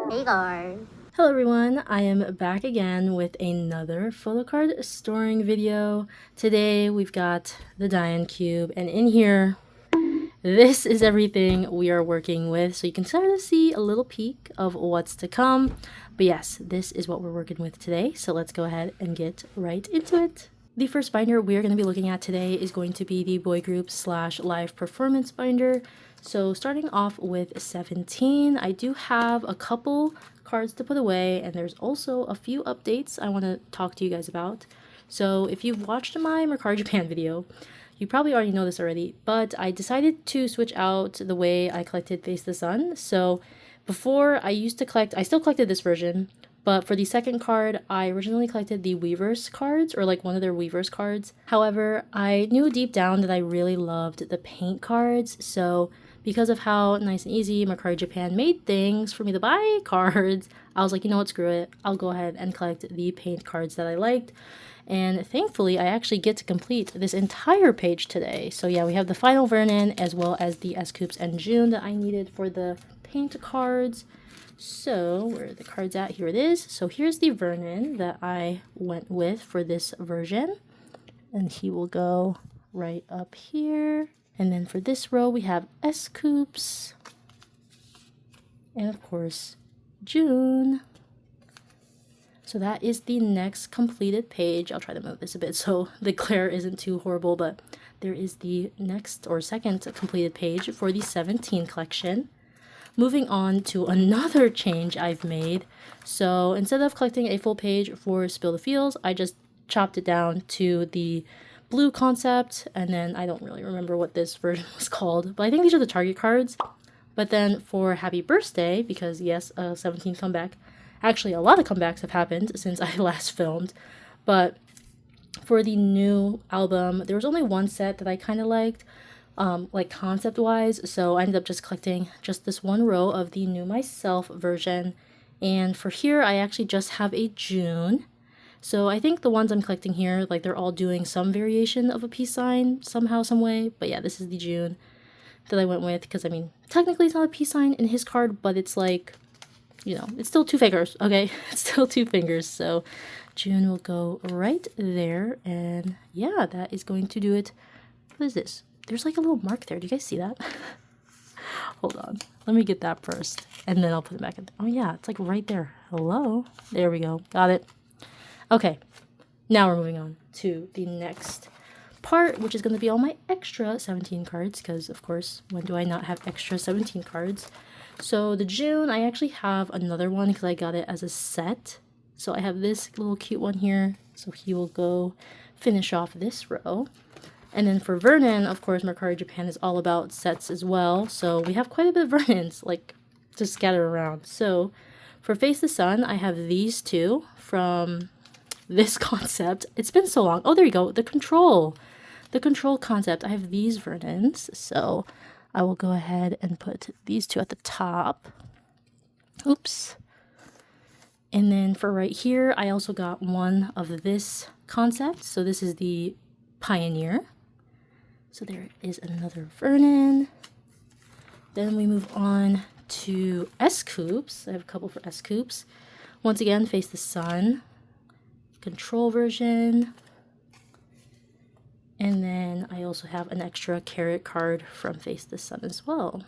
Hello everyone, I am back again with another photo card storing video. Today we've got the Diane Cube, and in here, this is everything we are working with. So you can start to see a little peek of what's to come. But yes, this is what we're working with today. So let's go ahead and get right into it. The first binder we are going to be looking at today is going to be the boy group / live performance binder. So starting off with 17, I do have a couple cards to put away, and there's also a few updates I want to talk to you guys about. So if you've watched my Mercari Japan video, you probably already know this already, but I decided to switch out the way I collected Face the Sun. So before, I used to collect, I still collected this version, but for the second card, I originally collected the Weavers cards, or like one of their Weavers cards. However, I knew deep down that I really loved the paint cards, so because of how nice and easy Mercari Japan made things for me to buy cards, I was like, you know what, screw it. I'll go ahead and collect the paint cards that I liked. And thankfully, I actually get to complete this entire page today. So yeah, we have the final Vernon as well as the S-Coups and June that I needed for the paint cards. So where are the cards at? Here it is. So here's the Vernon that I went with for this version. And he will go right up here. And then for this row, we have S-Coups. And of course, June. So that is the next completed page. I'll try to move this a bit so the glare isn't too horrible, but there is the next or second completed page for the 17 collection. Moving on to another change I've made. So instead of collecting a full page for Spill the Feels, I just chopped it down to the blue concept, and then I don't really remember what this version was called, but I think these are the Target cards. But then for Happy Birthday, because yes, 17 comeback, actually a lot of comebacks have happened since I last filmed, but for the new album, there was only one set that I kind of liked, like concept-wise, so I ended up just collecting just this one row of the New Myself version, and for here, I actually just have a June. So I think the ones I'm collecting here, like they're all doing some variation of a peace sign somehow, some way. But yeah, this is the June that I went with because, I mean, technically it's not a peace sign in his card, but it's like, you know, it's still two fingers, okay? It's still two fingers. So June will go right there. And yeah, that is going to do it. What is this? There's like a little mark there. Do you guys see that? Hold on. Let me get that first. And then I'll put it back in. Oh yeah, it's like right there. Hello? There we go. Got it. Okay, now we're moving on to the next part, which is going to be all my extra 17 cards, because of course, when do I not have extra 17 cards? So the June, I actually have another one because I got it as a set. So I have this little cute one here, so he will go finish off this row. And then for Vernon, of course, Mercari Japan is all about sets as well, so we have quite a bit of Vernons, like, to scatter around. So for Face the Sun, I have these two from this concept. It's been so long. Oh, there you go. The control concept. I have these Vernons, so I will go ahead and put these two at the top. Oops. And then for right here, I also got one of this concept. So this is the Pioneer. So there is another Vernon. Then we move on to S-Coups. I have a couple for S-Coups. Once again, Face the Sun. Control version, and then I also have an extra carrot card from Face the Sun as well.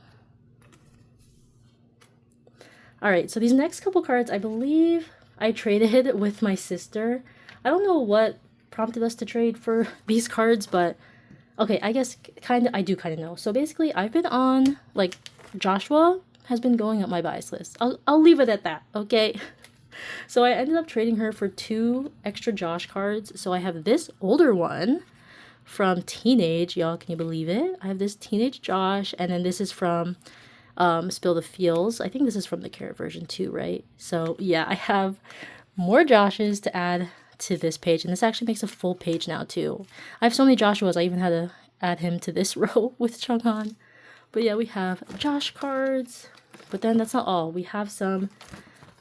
Alright, so these next couple cards, I believe I traded with my sister. I don't know what prompted us to trade for these cards, but okay, I guess I do kind of know. So basically, I've been on, like, Joshua has been going up my bias list. I'll leave it at that, okay? So I ended up trading her for two extra Josh cards. So I have this older one from Teenage. Y'all, can you believe it? I have this Teenage Josh, and then this is from Spill the Feels. I think this is from the carrot version too, right? So yeah, I have more Joshes to add to this page, and this actually makes a full page now too. I have so many Joshuas, I even had to add him to this row with Chunghan. But yeah, we have Josh cards, but then that's not all. We have some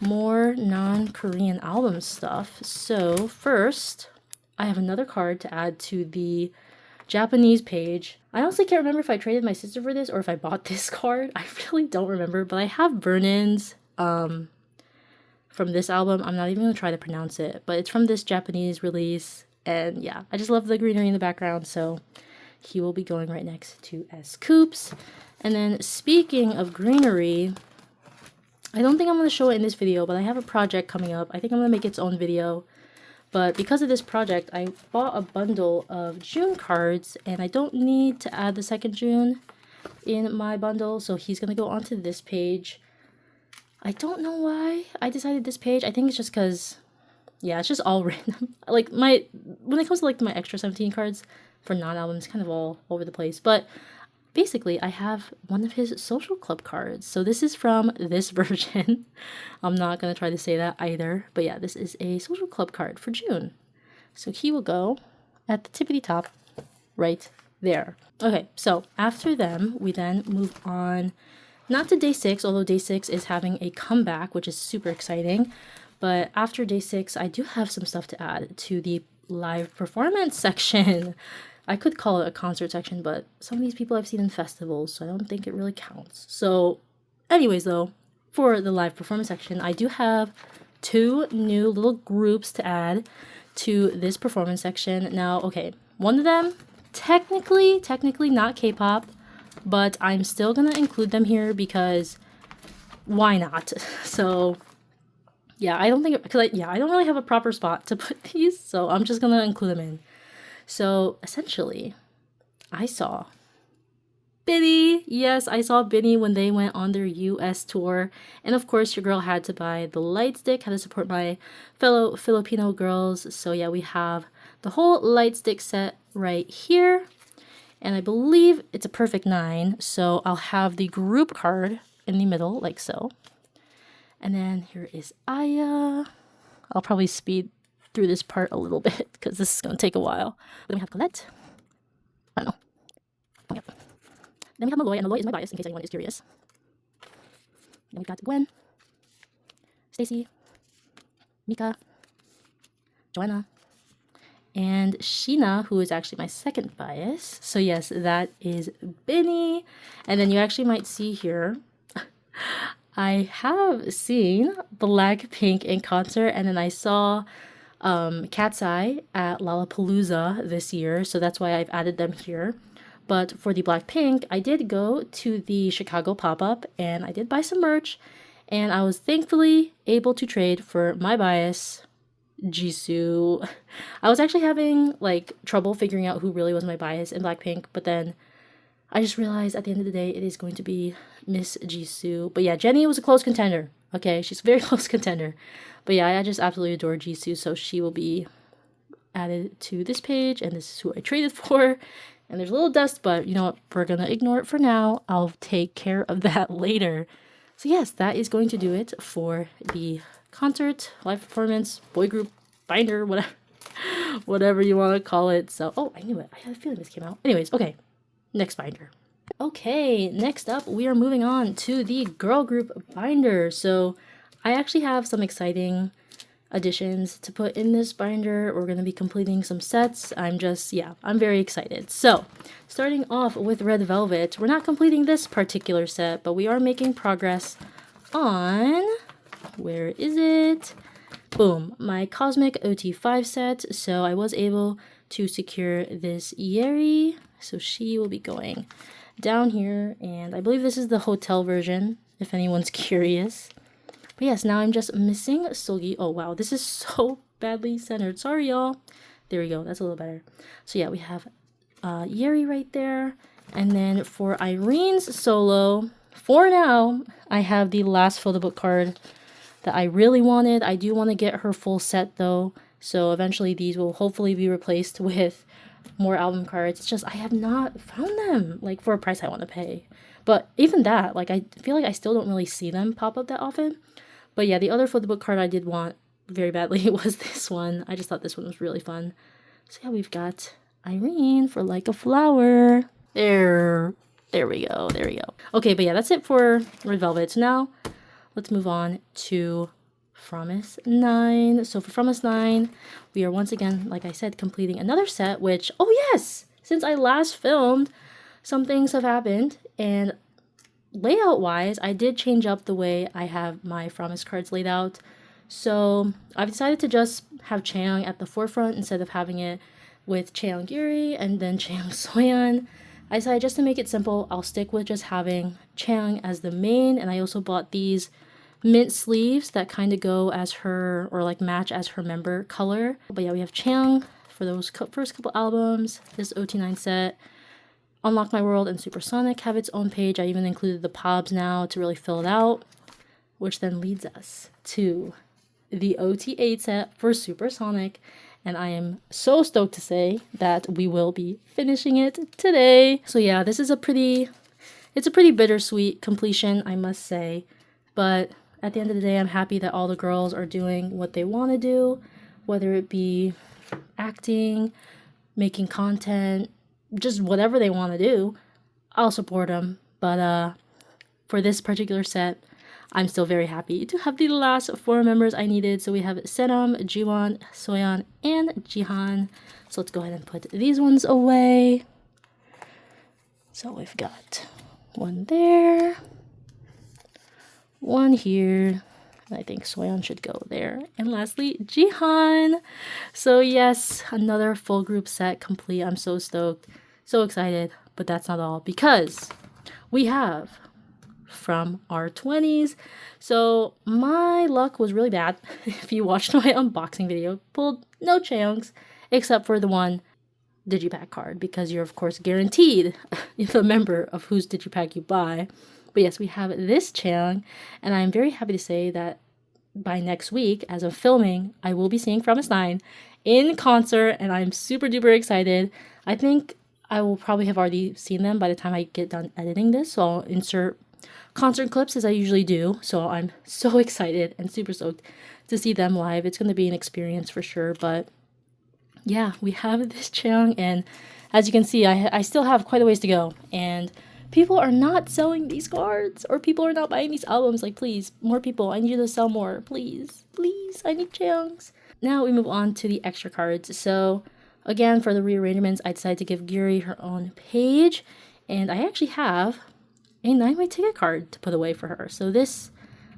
more non-Korean album stuff. So first, I have another card to add to the Japanese page. I honestly can't remember if I traded my sister for this or if I bought this card. I really don't remember, but I have Vernon's from this album. I'm not even going to try to pronounce it, but it's from this Japanese release. And yeah, I just love the greenery in the background, so he will be going right next to sScoops. And then speaking of greenery, I don't think I'm going to show it in this video, but I have a project coming up. I think I'm going to make its own video. But because of this project, I bought a bundle of June cards, and I don't need to add the second June in my bundle, so he's going to go onto this page. I don't know why I decided this page. I think it's just because, yeah, it's just all random. Like, when it comes to, like, my extra 17 cards for non-albums, kind of all over the place. But basically, I have one of his social club cards. So this is from this version. I'm not going to try to say that either. But yeah, this is a social club card for June. So he will go at the tippity top right there. Okay, so after them, we then move on, not to day 6, although day 6 is having a comeback, which is super exciting. But after day 6, I do have some stuff to add to the live performance section. I could call it a concert section, but some of these people I've seen in festivals, so I don't think it really counts. So anyways, though, for the live performance section, I do have 2 new little groups to add to this performance section. Now, okay, one of them, technically not K-pop, but I'm still gonna include them here because why not? So yeah, I don't think, because I don't really have a proper spot to put these, so I'm just gonna include them in. So essentially, I saw bini. Yes, I saw bini when they went on their US tour. And of course, your girl had to buy the light stick, had to support my fellow Filipino girls. So yeah, we have the whole light stick set right here. And I believe it's a perfect 9. So I'll have the group card in the middle, like so. And then here is Aya. I'll probably speed through this part a little bit because this is going to take a while. Then we have Colette. I don't know. Oh, yep. Then we have Malloy, and Malloy is my bias in case anyone is curious. Then we've got Gwen, Stacy, Mika, Joanna, and Sheena, who is actually my second bias. So yes, that is bini. And then you actually might see here, I have seen Blackpink in concert, and then I saw Cat's Eye at Lollapalooza this year, so that's why I've added them here. But for the Blackpink, I did go to the Chicago pop-up, and I did buy some merch, and I was thankfully able to trade for my bias, Jisoo. I was actually having, like, trouble figuring out who really was my bias in Blackpink, but then I just realized at the end of the day, it is going to be Miss Jisoo. But yeah, Jennie was a close contender. Okay, she's a very close contender. But yeah, I just absolutely adore Jisoo, so she will be added to this page, and this is who I traded for. And there's a little dust, but you know what? We're going to ignore it for now. I'll take care of that later. So yes, that is going to do it for the concert, live performance, boy group, binder, whatever you want to call it. So, oh, I knew it. I had a feeling this came out. Anyways, okay, next binder. Okay, next up, we are moving on to the girl group binder. So I actually have some exciting additions to put in this binder. We're going to be completing some sets. I'm very excited. So starting off with Red Velvet, we're not completing this particular set, but we are making progress on, where is it? Boom, my Cosmic OT5 set. So I was able to secure this Yeri. So she will be going down here, and I believe this is the hotel version, if anyone's curious. But yes, now I'm just missing Solgi. Oh wow, this is so badly centered. Sorry, y'all. There we go. That's a little better. So yeah, we have Yeri right there. And then for Irene's solo, for now, I have the last photo book card that I really wanted. I do want to get her full set though. So eventually these will hopefully be replaced with more album cards. It's just I have not found them, like, for a price I want to pay. But even that, like, I feel like I still don't really see them pop up that often. But yeah, the other photo book card I did want very badly was this one. I just thought this one was really fun. So yeah, we've got Irene for Like a Flower. There we go. Okay, but yeah, that's it for Red Velvet. So now let's move on to Promise 9. So for Promise 9, we are once again, like I said, completing another set, which, oh yes, since I last filmed, some things have happened, and layout wise, I did change up the way I have my Promise cards laid out. So I've decided to just have Chaeyoung at the forefront instead of having it with Chaeyoung Yuri and then Chaeyoung Soyeon. I decided just to make it simple, I'll stick with just having Chaeyoung as the main, and I also bought these mint sleeves that kind of go as her, or like match as her member color. But yeah, we have Chaeyoung for those first couple albums. This OT9 set, Unlock My World and Supersonic have its own page. I even included the POBs now to really fill it out, which then leads us to the OT8 set for Supersonic, and I am so stoked to say that we will be finishing it today. So yeah, this is it's a pretty bittersweet completion, I must say, but at the end of the day, I'm happy that all the girls are doing what they want to do, whether it be acting, making content, just whatever they want to do. I'll support them, but for this particular set, I'm still very happy to have the last 4 members I needed. So we have Seram, Jiwon, Soyeon, and Jihan. So let's go ahead and put these ones away. So we've got one there, one here. I think Soyeon should go there. And lastly, Jihan. So yes, another full group set complete. I'm so stoked, so excited. But that's not all, because we have from our 20s. So my luck was really bad. If you watched my unboxing video, pulled no Chaeyoungs except for the one digipack card, because you're of course guaranteed the member of whose digipack you buy. But yes, we have this Chaeyoung, and I'm very happy to say that by next week, as of filming, I will be seeing From S9 in concert, and I'm super duper excited. I think I will probably have already seen them by the time I get done editing this, so I'll insert concert clips as I usually do. So I'm so excited and super stoked to see them live. It's going to be an experience for sure. But yeah, we have this Chaeyoung, and as you can see, I still have quite a ways to go, and people are not selling these cards, or people are not buying these albums. Like, please, more people, I need you to sell more, please, I need Chaeyoungs. Now we move on to the extra cards. So again, for the rearrangements, I decided to give Yuri her own page, and I actually have a 9-way ticket card to put away for her. So this,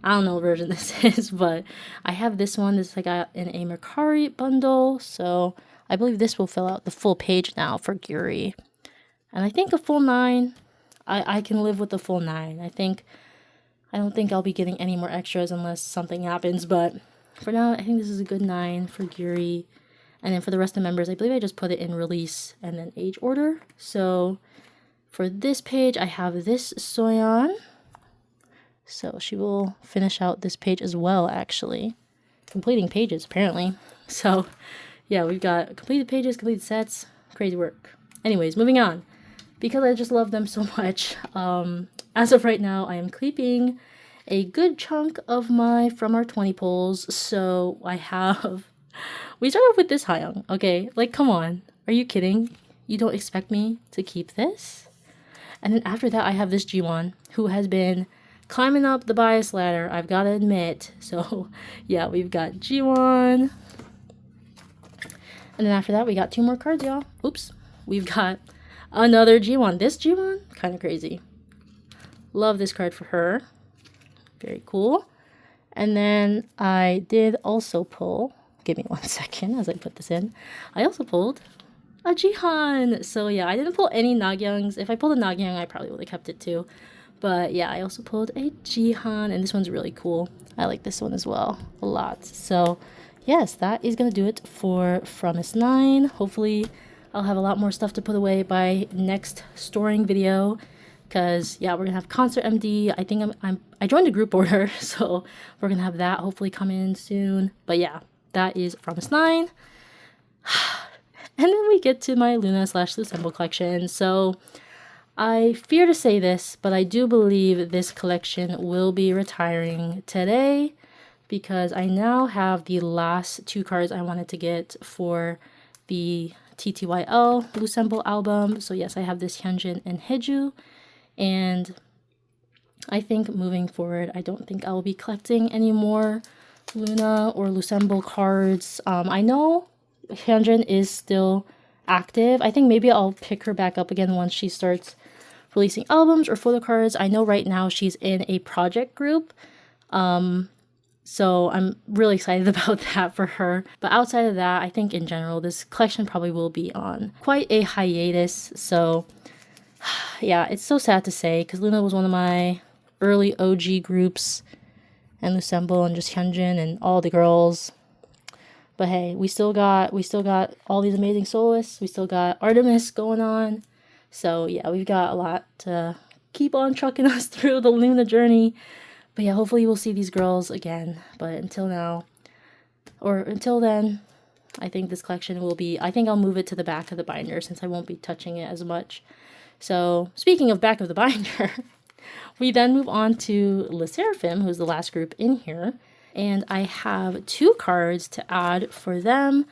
I don't know what version this is, but I have this one. This I got in a Mercari bundle, so I believe this will fill out the full page now for Yuri. And I think a full 9, I can live with the full 9. I don't think I'll be getting any more extras unless something happens, but for now, I think this is a good 9 for Yuri. And then for the rest of the members, I believe I just put it in release and then age order. So for this page, I have this Soyeon. So she will finish out this page as well, actually. Completing pages, apparently. So yeah, we've got completed pages, completed sets. Crazy work. Anyways, moving on. Because I just love them so much, as of right now, I am keeping a good chunk of my From Our 20 pulls. So I have... We start off with this Hayoung, okay? Like, come on. Are you kidding? You don't expect me to keep this? And then after that, I have this Jiwon, who has been climbing up the bias ladder, I've got to admit. So, yeah, we've got Jiwon. And then after that, we got 2 more cards, y'all. Oops. We've got another Jiwon. This Jiwon, kind of crazy. Love this card for her. Very cool. And then I did also pull, give me 1 second as I put this in. I also pulled a Jihan. So yeah, I didn't pull any Nagyungs. If I pulled a Nagyung, I probably would have kept it too. But yeah, I also pulled a Jihan, and this one's really cool. I like this one as well a lot. So yes, that is going to do it for From S9. Hopefully I'll have a lot more stuff to put away by next storing video. Because yeah, we're going to have Concert MD. I think I joined a group order, so we're going to have that hopefully come in soon. But yeah, that is From S9. And then we get to my Luna/loossemble collection. So I fear to say this, but I do believe this collection will be retiring today, because I now have the last 2 cards I wanted to get for the TTYL loossemble album. So yes, I have this Hyunjin and Haeju, and I think moving forward, I don't think I will be collecting any more Luna or loossemble cards. I know Hyunjin is still active. I think maybe I'll pick her back up again once she starts releasing albums or photo cards. I know right now she's in a project group So I'm really excited about that for her. But outside of that, I think in general, this collection probably will be on quite a hiatus. So yeah, it's so sad to say because Luna was one of my early OG groups, and loossemble and just Hyunjin and all the girls. But hey, we still got all these amazing soloists. We still got Artemis going on. So yeah, we've got a lot to keep on trucking us through the Luna journey. But yeah, hopefully we'll see these girls again. But until then, I think this collection will be, I think I'll move it to the back of the binder since I won't be touching it as much. So speaking of back of the binder, we then move on to sserafim, who's the last group in here. And I have 2 cards to add for them.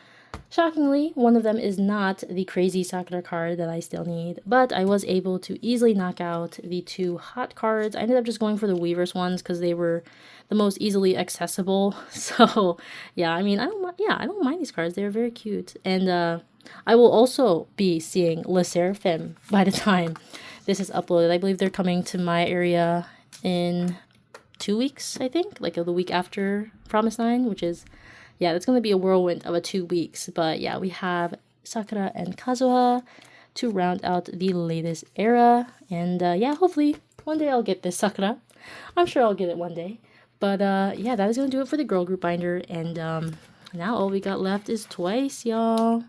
Shockingly, one of them is not the crazy Sakura card that I still need, but I was able to easily knock out the 2 hot cards. I ended up just going for the Weavers ones because they were the most easily accessible. So yeah, I mean, I don't mind these cards. They're very cute. And I will also be seeing sserafim by the time this is uploaded. I believe they're coming to my area in 2 weeks, I think, like the week after Promise 9, which is, yeah, that's going to be a whirlwind of a 2 weeks. But yeah, we have Sakura and Kazuha to round out the latest era. And yeah, hopefully one day I'll get this Sakura. I'm sure I'll get it one day. But yeah, that is going to do it for the girl group binder. And now all we got left is Twice, y'all.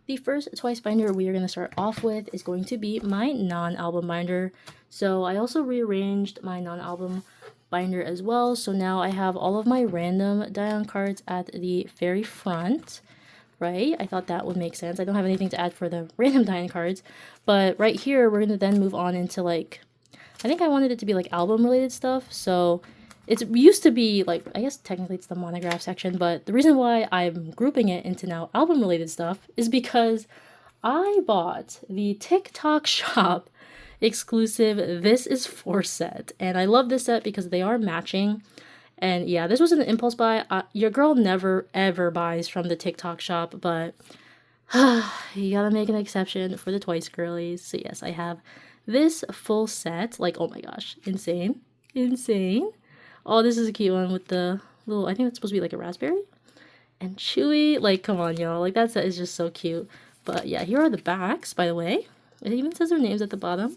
The first Twice binder we are going to start off with is going to be my non-album binder. So I also rearranged my non-album binder as well. So now I have all of my random Dion cards at the very front, right? I thought that would make sense. I don't have anything to add for the random Dion cards. But right here, we're going to then move on into like, I think I wanted it to be like album related stuff. So it used to be like, I guess technically it's the monograph section, but the reason why I'm grouping it into now album related stuff is because I bought the TikTok shop exclusive This Is 4 set, and I love this set because they are matching. And yeah, this was an impulse buy. Your girl never ever buys from the TikTok shop, but you gotta make an exception for the Twice girlies. So yes, I have this full set. Like, oh my gosh, insane. Oh, this is a cute one with the little, I think that's supposed to be like a raspberry. And Chewy, like, come on, y'all. Like, that set is just so cute. But yeah, here are the backs, by the way. It even says their names at the bottom.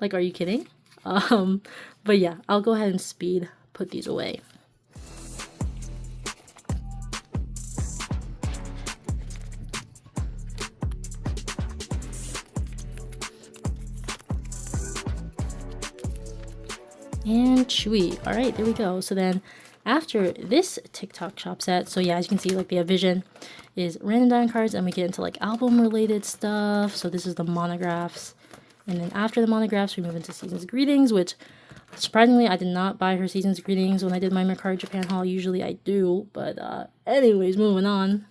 Like, are you kidding? But yeah, I'll go ahead and speed put these away. And Chewy. All right, there we go. So then after this TikTok shop set, so yeah, as you can see, like the Vision is random Dion cards, and we get into like album related stuff. So this is the monographs. And then after the monographs, we move into Season's Greetings, which surprisingly, I did not buy her Season's Greetings when I did my Mercari Japan haul. Usually I do, but anyways, moving on.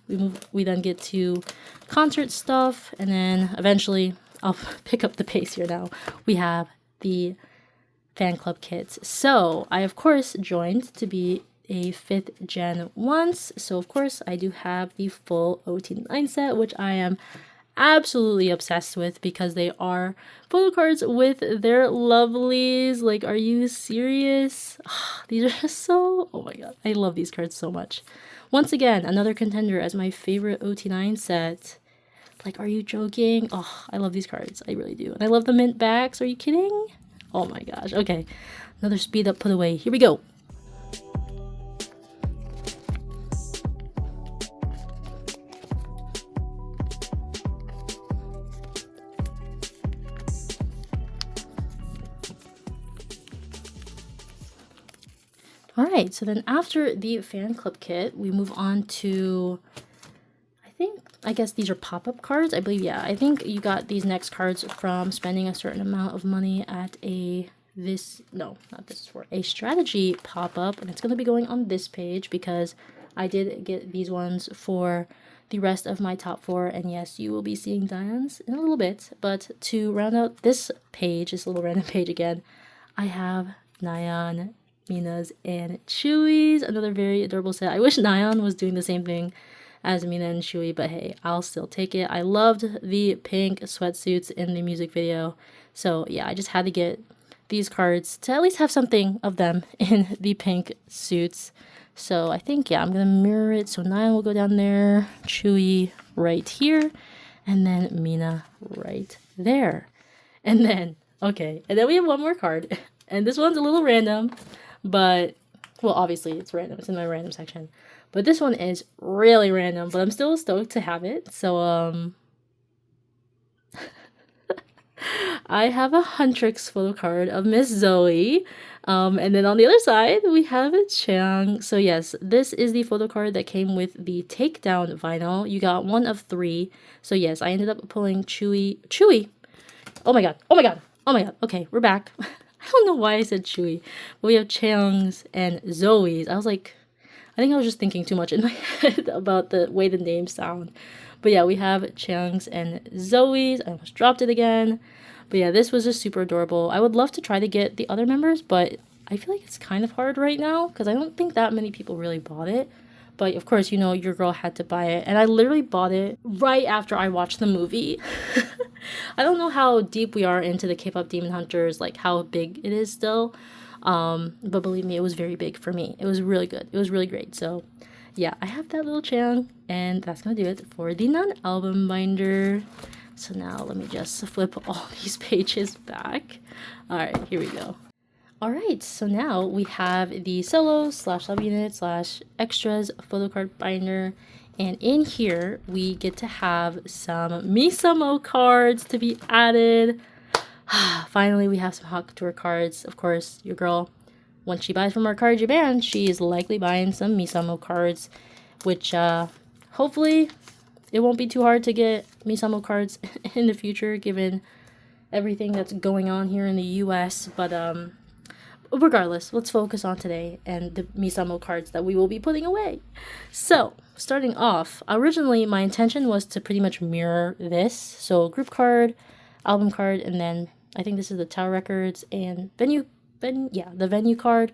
We then get to concert stuff, and then eventually, I'll pick up the pace here now. We have the fan club kits. So I, of course, joined to be a 5th gen once. So, of course, I do have the full OT9 set, which I am absolutely obsessed with because they are photo cards with their lovelies. Like, are you serious? These are just so, oh my god, I love these cards so much. Once again, another contender as my favorite OT9 set. Like, are you joking? Oh, I love these cards. I really do. And I love the mint backs. Are you kidding? Oh my gosh. Okay, another speed up put away. Here we go. Alright, so then after the fan club kit, we move on to, I guess these are pop-up cards. I believe, yeah, I think you got these next cards from spending a certain amount of money at a strategy pop-up, and it's going to be going on this page because I did get these ones for the rest of my top 4, and yes, you will be seeing Diane's in a little bit. But to round out this page, this little random page again, I have Nayeon, Mina's, and Chewy's, another very adorable set. I wish Nayeon was doing the same thing as Mina and Chewy, but hey, I'll still take it. I loved the pink sweatsuits in the music video, so yeah, I just had to get these cards to at least have something of them in the pink suits. So I think, yeah, I'm going to mirror it. So Nyan will go down there, Chewy right here, and then Mina right there. And then, okay, and then we have one more card. And this one's a little random, but, well, obviously it's random. It's in my random section. But this one is really random, but I'm still stoked to have it. So, I have a Huntrix photo card of Miss Zoe. And then on the other side, we have a Chang. So yes, this is the photo card that came with the takedown vinyl. You got one of 3. So yes, I ended up pulling Chewy. Oh my god. Oh my god. Oh my god. Okay, we're back. I don't know why I said Chewy. But we have Chang's and Zoe's. I was like, I think I was just thinking too much in my head about the way the names sound. But yeah, we have Chang's and Zoe's. I almost dropped it again. But yeah, this was just super adorable. I would love to try to get the other members, but I feel like it's kind of hard right now because I don't think that many people really bought it. But of course, you know, your girl had to buy it. And I literally bought it right after I watched the movie. I don't know how deep we are into the K-pop Demon Hunters, like how big it is still. But believe me, it was very big for me. It was really good. It was really great. So yeah, I have that little Chang, and that's gonna do it for the non-album binder. So now let me just flip all these pages back. All right, here we go. All right, so now we have the solo / subunit / extras photo card binder. And in here, we get to have some Misamo cards to be added. Finally, we have some Hot Couture cards. Of course, your girl, once she buys from our card Japan, she is likely buying some Misamo cards, which hopefully it won't be too hard to get Misamo cards in the future, given everything that's going on here in the US. But regardless, let's focus on today and the Misamo cards that we will be putting away. So, starting off, originally my intention was to pretty much mirror this. So, group card, album card, and then I think this is the Tower Records and the venue card.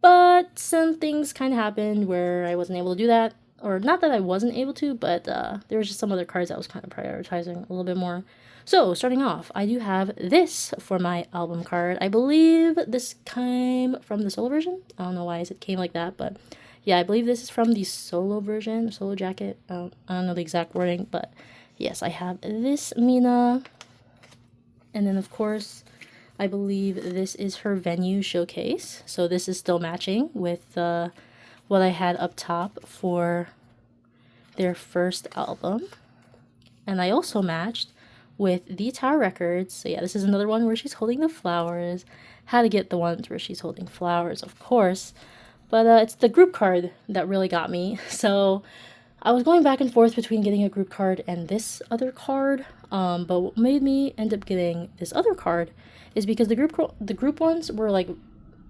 But some things kind of happened where I wasn't able to do that. Or not that I wasn't able to, but there was just some other cards I was kind of prioritizing a little bit more. So, starting off, I do have this for my album card. I believe this came from the solo version. I don't know why it came like that, but yeah, I believe this is from the solo version, solo jacket. I don't know the exact wording, but yes, I have this Mina. And then, of course, I believe this is her venue showcase. So this is still matching with what I had up top for their first album. And I also matched with the Tower Records. So yeah, this is another one where she's holding the flowers. Had to get the ones where she's holding flowers, of course. But it's the group card that really got me. So I was going back and forth between getting a group card and this other card. But what made me end up getting this other card is because the group ones were like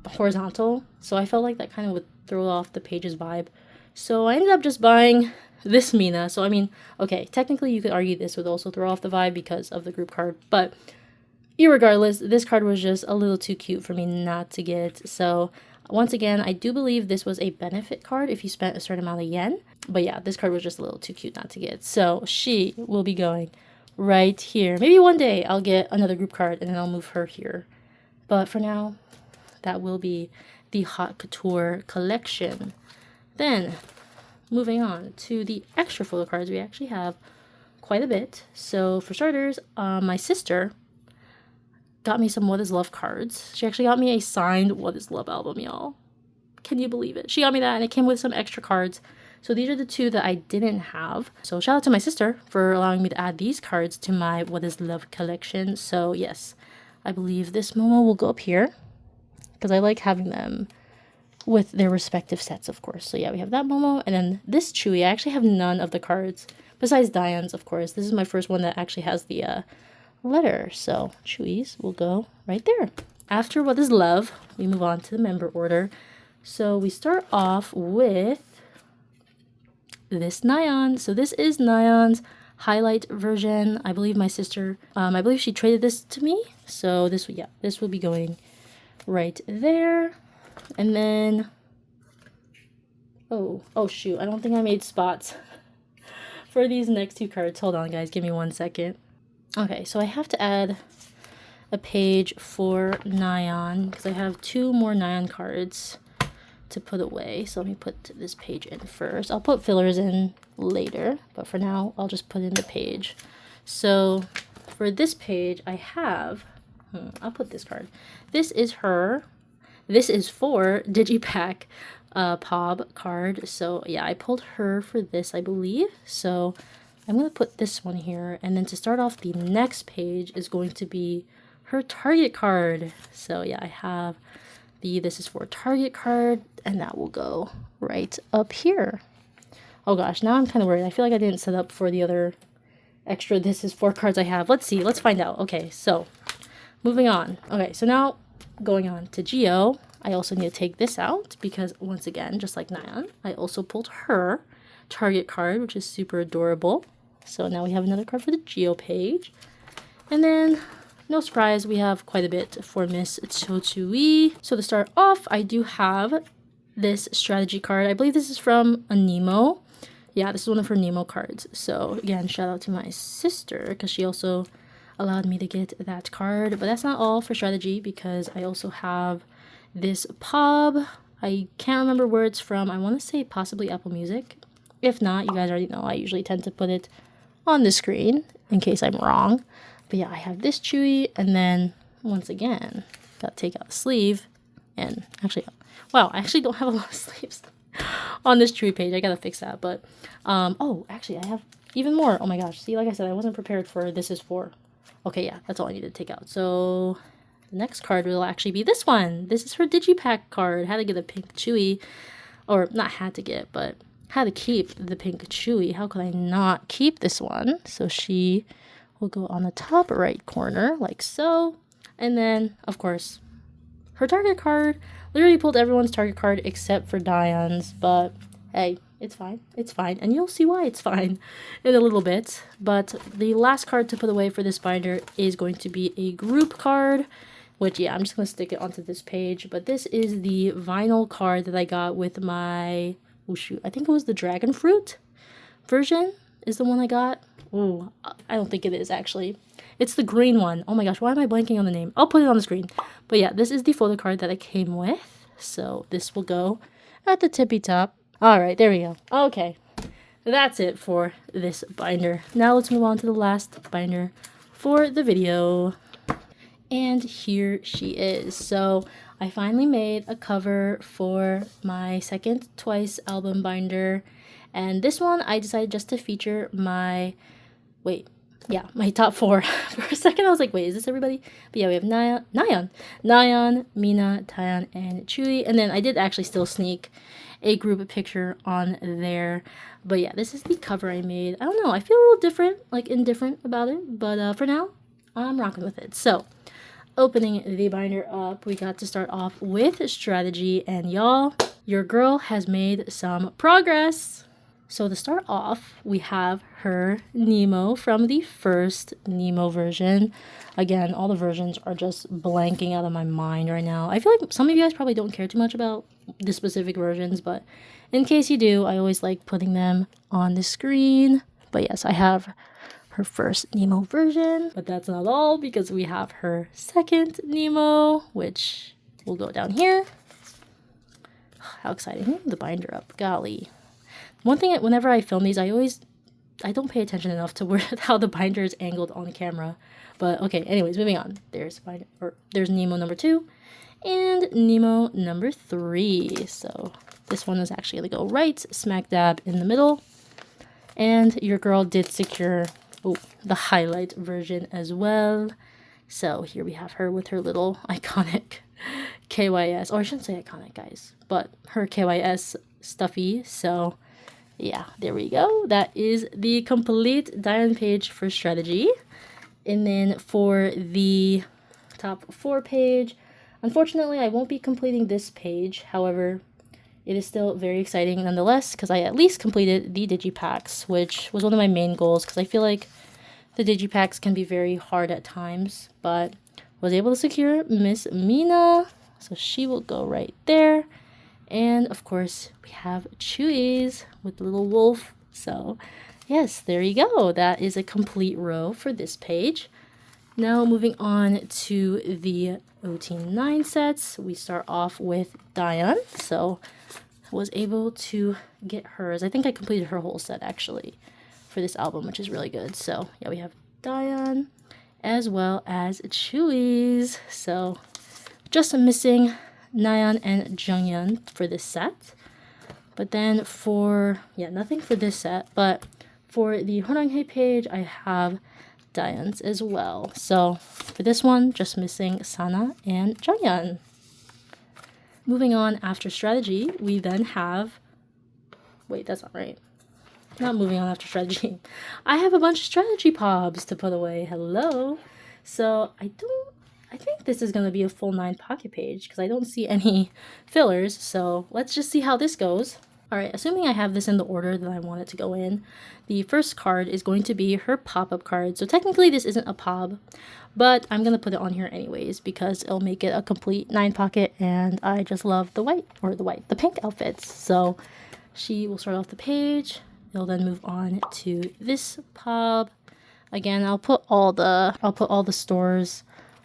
horizontal. So I felt like that kind of would throw off the page's vibe. So I ended up just buying this Mina. So I mean, okay, technically you could argue this would also throw off the vibe because of the group card, but irregardless, this card was just a little too cute for me not to get. So once again, I do believe this was a benefit card if you spent a certain amount of yen. But yeah, this card was just a little too cute not to get. So she will be going right here. Maybe one day I'll get another group card and then I'll move her here. But for now, that will be the Haute Couture collection. Then, moving on to the extra photo cards, we actually have quite a bit. So for starters, my sister got me some What Is Love cards. She actually got me a signed What Is Love album, y'all. Can you believe it? She got me that, and it came with some extra cards. So these are the two that I didn't have. So shout out to my sister for allowing me to add these cards to my What Is Love collection. So yes, I believe this Momo will go up here because I like having them with their respective sets, of course. So yeah, we have that Momo, and then this Chewy. I actually have none of the cards besides Diane's, of course. This is my first one that actually has the letter. So Chewy's will go right there. After What Is Love, we move on to the member order. So we start off with this Nyan. So this is Nyan's highlight version. I believe my sister, I believe she traded this to me. So this will be going right there. And then, oh shoot, I don't think I made spots for these next two cards. Hold on, guys, give me 1 second. Okay, so I have to add a page for Nyan because I have two more Nyan cards to put away. So let me put this page in first. I'll put fillers in later, but for now I'll just put in the page. So for this page I have, I'll put this card. This is her. This is for Digipack Pob card. So yeah, I pulled her for this, I believe. So I'm going to put this one here. And then to start off, the next page is going to be her Target card. So yeah, I have the This is for Target card, and that will go right up here. Oh gosh, now I'm kind of worried. I feel like I didn't set up for the other extra This is for cards I have. Let's see. Let's find out. Okay, so moving on. Okay, so now going on to Geo. I also need to take this out because once again, just like Nyan, I also pulled her Target card, which is super adorable. So now we have another card for the Geo page. And then, no surprise, we have quite a bit for Miss Chochui. So to start off, I do have this strategy card. I believe this is from a Nemo. Yeah, this is one of her Nemo cards. So again, shout out to my sister because she also allowed me to get that card. But that's not all for strategy because I also have this Pob. I can't remember where it's from. I want to say possibly Apple Music. If not, you guys already know I usually tend to put it on the screen in case I'm wrong. But yeah, I have this Chewy, and then once again, gotta take out the sleeve. And actually, wow, I actually don't have a lot of sleeves on this Chewy page. I gotta fix that. But oh, actually, I have even more. Oh my gosh, see, like I said, I wasn't prepared for This is for. Okay, yeah, that's all I needed to take out. So the next card will actually be this one. This is her Digipack card. Had to get a pink Chewy, or not had to get, but had to keep the pink Chewy. How could I not keep this one? So she will go on the top right corner like so. And then, of course, her Target card. Literally pulled everyone's Target card except for Diane's, but hey, it's fine. It's fine. And you'll see why it's fine in a little bit. But the last card to put away for this binder is going to be a group card, which, yeah, I'm just going to stick it onto this page. But this is the vinyl card that I got with my, oh shoot, I think it was the Dragon Fruit version is the one I got. Oh, I don't think it is actually. It's the green one. Oh my gosh, why am I blanking on the name? I'll put it on the screen. But yeah, this is the photo card that I came with. So this will go at the tippy top. All right, there we go. Okay, that's it for this binder. Now let's move on to the last binder for the video. And here she is. So I finally made a cover for my second Twice album binder. And this one, I decided just to feature my, my top 4. For a second, I was like, wait, is this everybody? But yeah, we have Nyan, Mina, Taeyeon, and Chewy. And then I did actually still sneak a group picture on there. But yeah, this is the cover I made. I don't know, I feel a little different, like indifferent about it. But for now, I'm rocking with it. So opening the binder up, we got to start off with strategy. And y'all, your girl has made some progress. So to start off, we have her Nemo from the first Nemo version. Again, all the versions are just blanking out of my mind right now. I feel like some of you guys probably don't care too much about the specific versions, but in case you do, I always like putting them on the screen. But yes, I have her first Nemo version, but that's not all because we have her second Nemo, which will go down here. How exciting. The binder up, golly. One thing, whenever I film these, I don't pay attention enough to how the binder is angled on camera. But okay, anyways, moving on. There's Nemo number 2 and Nemo number 3. So this one is actually going to go right smack dab in the middle. And your girl did secure the highlight version as well. So here we have her with her little iconic KYS, or I shouldn't say iconic, guys, but her KYS stuffy. So yeah, there we go. That is the complete Diane page for strategy. And then for the top 4 page, unfortunately, I won't be completing this page. However, it is still very exciting nonetheless because I at least completed the Digipacks, which was one of my main goals because I feel like the Digipacks can be very hard at times, but was able to secure Miss Mina. So she will go right there. And of course, we have Chewy's with the little wolf. So yes, there you go. That is a complete row for this page. Now moving on to the OT9 sets, we start off with Dayan. So I was able to get hers. I think I completed her whole set actually for this album, which is really good. So yeah, we have Dayan as well as Chewy's. So just missing Nayeon and Junghyun for this set. But then for, yeah, nothing for this set, but for the ʔっhey page, I have Dayeon's as well. So for this one, just missing Sana and Junghyun. Moving on after strategy, we then have, wait, that's not right. Not moving on after strategy. I have a bunch of strategy pobs to put away. Hello. So I think this is going to be a full 9 pocket page because I don't see any fillers. So let's just see how this goes. All right, assuming I have this in the order that I want it to go in, the first card is going to be her pop-up card. So technically this isn't a pob, but I'm going to put it on here anyways because it'll make it a complete 9 pocket, and I just love the pink outfits. So she will start off the page. It'll then move on to this pob. Again, I'll put all the stores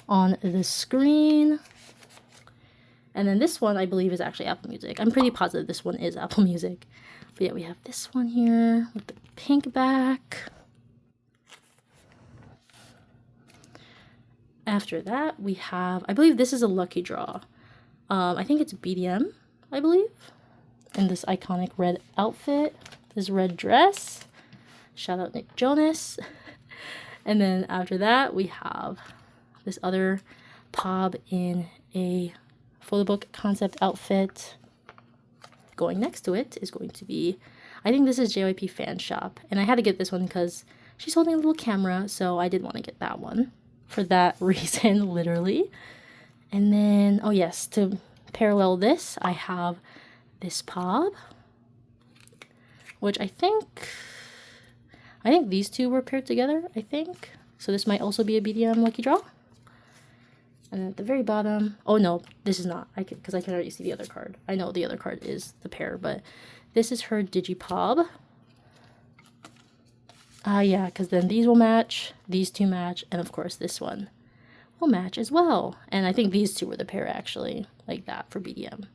on the screen. And then this one, I believe, is actually Apple Music. I'm pretty positive this one is Apple Music. But yeah, we have this one here with the pink back. After that, we have, I believe this is a lucky draw. I think it's BDM, I believe. In this iconic red outfit, this red dress. Shout out Nick Jonas. And then after that, we have this other pob in a photo book concept outfit. Going next to it is going to be, I think this is JYP Fan Shop. And I had to get this one because she's holding a little camera, so I did want to get that one for that reason, literally. And then, oh yes, to parallel this, I have this pob, which I think these two were paired together, I think. So this might also be a BDM lucky draw. And at the very bottom, oh no, this is not, because I can already see the other card. I know the other card is the pair, but this is her Digipob. Yeah, because then these will match, these two match, and of course this one will match as well. And I think these two were the pair actually, like that for BDM.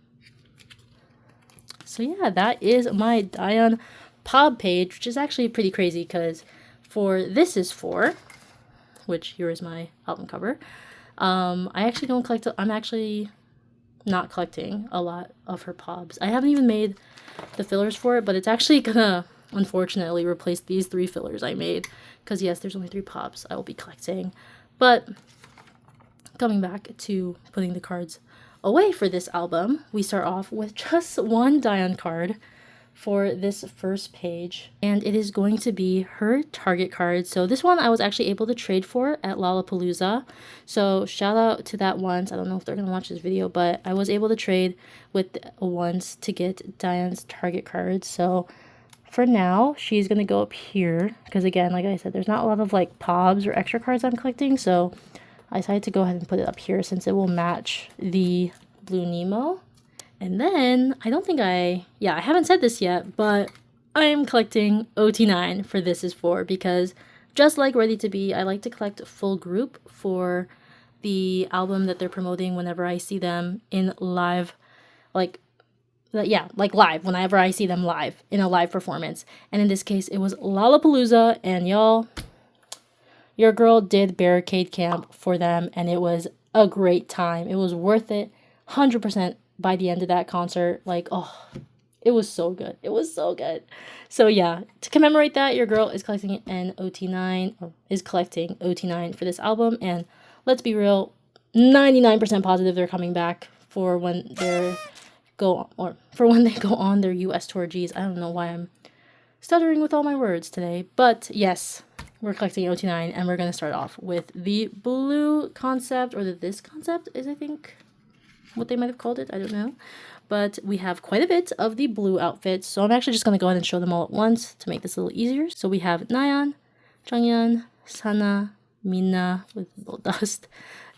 So yeah, that is my Dayan Pob page, which is actually pretty crazy because for This Is For, which here is my album cover, I actually don't collect, I'm actually not collecting a lot of her pobs. I haven't even made the fillers for it, but it's actually gonna, unfortunately, replace these 3 fillers I made. Because yes, there's only 3 pobs I will be collecting. But coming back to putting the cards away for this album, we start off with just one Dayan card for this first page, and it is going to be her Target card. So this one I was actually able to trade for at Lollapalooza, so shout out to that ones. I don't know if they're gonna watch this video, but I was able to trade with ones to get Dayan's Target card. So for now, she's gonna go up here because again, like I said, there's not a lot of like pobs or extra cards I'm collecting, so I decided to go ahead and put it up here since it will match the Blue Nemo. And then, I don't think I haven't said this yet, but I am collecting OT9 for This Is For because just like Ready to Be, I like to collect full group for the album that they're promoting whenever I see them in live, like live, whenever I see them live, in a live performance. And in this case, it was Lollapalooza, and y'all, your girl did barricade camp for them, and it was a great time. It was worth it, 100%. By the end of that concert, like, oh, it was so good. It was so good. So yeah, to commemorate that, your girl is collecting an OT9, or is collecting OT9 for this album. And let's be real, 99% positive they're coming back for when they go on their US tour. Geez, I don't know why I'm stuttering with all my words today, but yes, we're collecting OT9, and we're gonna start off with the blue concept, or this concept is, I think, what they might have called it, I don't know. But we have quite a bit of the blue outfits, so I'm actually just going to go ahead and show them all at once to make this a little easier. So we have Nayeon, Junghyun, Sana, Minna with a little dust,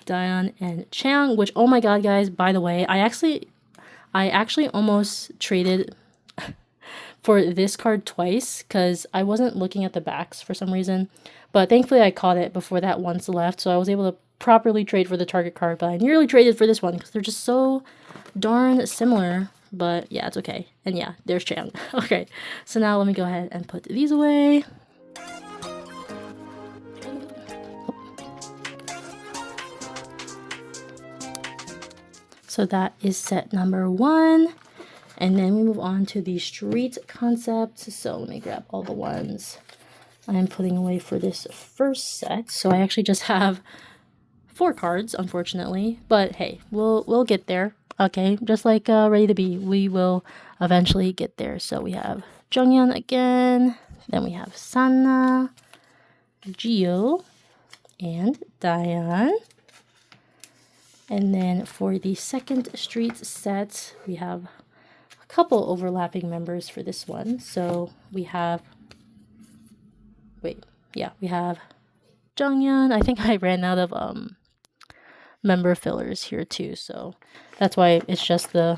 Dayan, and Chang, which, oh my god, guys, by the way, I actually almost traded for this card twice because I wasn't looking at the backs for some reason. But thankfully I caught it before that once left, so I was able to properly trade for the target card, but I nearly traded for this one because they're just so darn similar. But yeah, it's okay. And yeah, there's Chang. Okay, so now let me go ahead and put these away. So that is set number 1. And then we move on to the street concept. So let me grab all the ones I'm putting away for this first set. So I actually just have 4 cards, unfortunately. But hey, we'll get there. Okay, just like Ready to Be, we will eventually get there. So we have Jonghyun again. Then we have Sana, Jio, and Dayan. And then for the second street set, we have a couple overlapping members for this one. So we have, we have Jonghyun. I think I ran out of member fillers here too, so that's why it's just the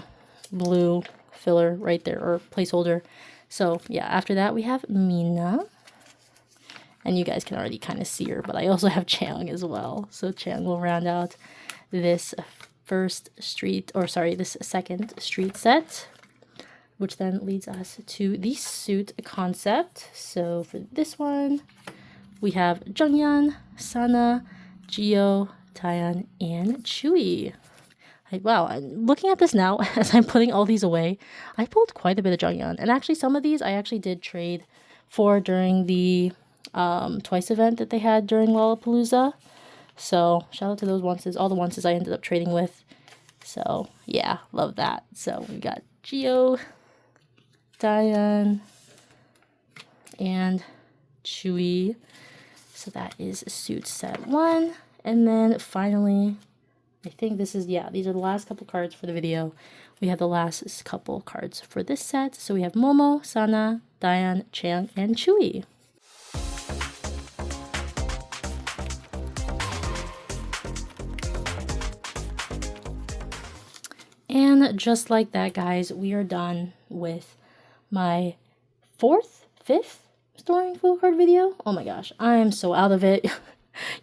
blue filler right there, or placeholder. So yeah, after that we have Mina, and you guys can already kind of see her, but I also have Chang as well. So Chang will round out this this second street set, which then leads us to the suit concept. So for this one, we have Jonghyun, Sana, Jio, Taeyeon, and Chewy. Wow, I'm looking at this now as I'm putting all these away. I pulled quite a bit of Jonghyun, and actually some of these I actually did trade for during the Twice event that they had during Lollapalooza. So shout out to those onces, all the onces I ended up trading with. So yeah, love that. So we got Jio, Taeyeon, and Chewy. So that is suit set 1. And then finally, I think this is, yeah, these are the last couple cards for the video. We have the last couple cards for this set. So we have Momo, Sana, Dayan, Chang, and Chewy. And just like that, guys, we are done with my 4th, 5th storing full card video. Oh my gosh, I'm so out of it.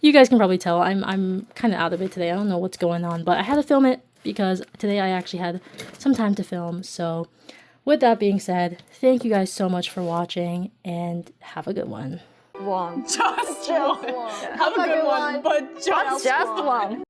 You guys can probably tell I'm kind of out of it today. I don't know what's going on, but I had to film it because today I actually had some time to film. So with that being said, thank you guys so much for watching and have a good one. Just one. Have a good one, but just one.